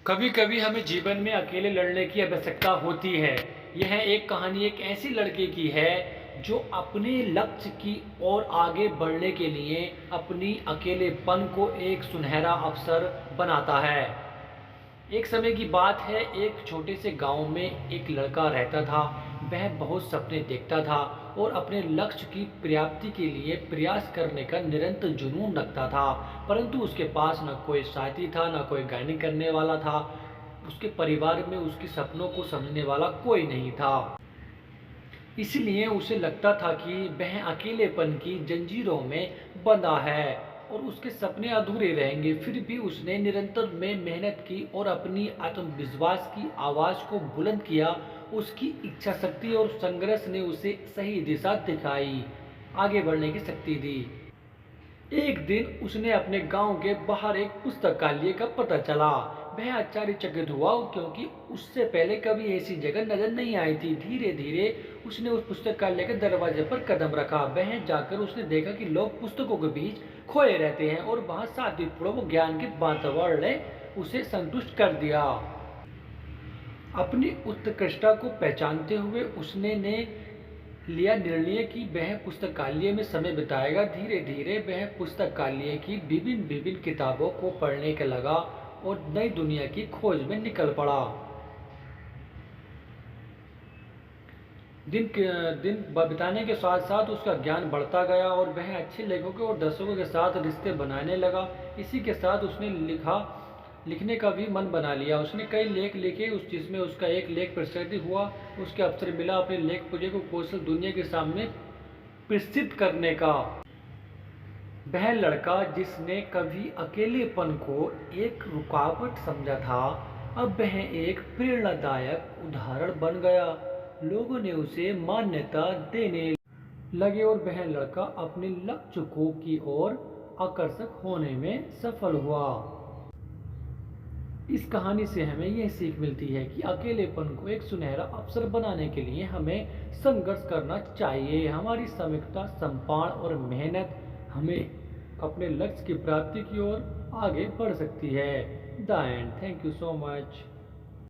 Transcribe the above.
कभी कभी हमें जीवन में अकेले लड़ने की आवश्यकता होती है। यह एक कहानी एक ऐसी लड़के की है जो अपने लक्ष्य की ओर आगे बढ़ने के लिए अपनी अकेलेपन को एक सुनहरा अवसर बनाता है। एक समय की बात है, एक छोटे से गांव में एक लड़का रहता था। वह बहुत सपने देखता था और अपने लक्ष्य की प्राप्ति के लिए प्रयास करने का निरंतर जुनून रखता था। परंतु उसके पास न कोई साथी था, न कोई गाइड करने वाला था। उसके परिवार में उसके सपनों को समझने वाला कोई नहीं था। इसलिए उसे लगता था कि वह अकेलेपन की जंजीरों में बंधा है और उसके सपने अधूरे रहेंगे। फिर भी उसने निरंतर में मेहनत की और अपनी आत्मविश्वास की आवाज़ को बुलंद किया। उसकी इच्छा शक्ति और संघर्ष ने उसे सही दिशा दिखाई, आगे बढ़ने की शक्ति दी। एक दिन उसने अपने गांव के बाहर एक पुस्तकालय का पता चला। वह आश्चर्यचकित हुआ क्योंकि उससे पहले कभी ऐसी जगह नजर नहीं आई थी। धीरे धीरे उसने उस पुस्तकालय के दरवाजे पर कदम रखा। वह जाकर उसने देखा कि लोग पुस्तकों के बीच खोए रहते हैं और वहां शांतिपूर्वक ज्ञान के वातावरण ने उसे संतुष्ट कर दिया। अपनी उत्कृष्टता को पहचानते हुए उसने ने लिया निर्णय कि वह पुस्तकालय में समय बिताएगा। धीरे धीरे वह पुस्तकालय की विभिन्न विभिन्न किताबों को पढ़ने के लगा और नई दुनिया की खोज में निकल पड़ा। दिन बिताने के साथ साथ उसका ज्ञान बढ़ता गया और वह अच्छे लेखकों और दर्शकों के साथ रिश्ते बनाने लगा। इसी के साथ उसने लिखने का भी मन बना लिया। उसने कई लेख लिखे, उस जिसमें उसका एक लेख प्रसिद्ध हुआ। उसके अवसर मिला अपने लेख पुंज को कौशल दुनिया के सामने प्रसिद्ध करने का। वह लड़का जिसने कभी अकेलेपन को एक रुकावट समझा था, अब वह एक प्रेरणादायक उदाहरण बन गया। लोगों ने उसे मान्यता देने लगे और वह लड़का अपने लक्ष्य को की ओर आकर्षक होने में सफल हुआ। इस कहानी से हमें यह सीख मिलती है कि अकेलेपन को एक सुनहरा अवसर बनाने के लिए हमें संघर्ष करना चाहिए। हमारी समीक्षा, सम्मान और मेहनत हमें अपने लक्ष्य की प्राप्ति की ओर आगे बढ़ सकती है। The end. Thank you so much.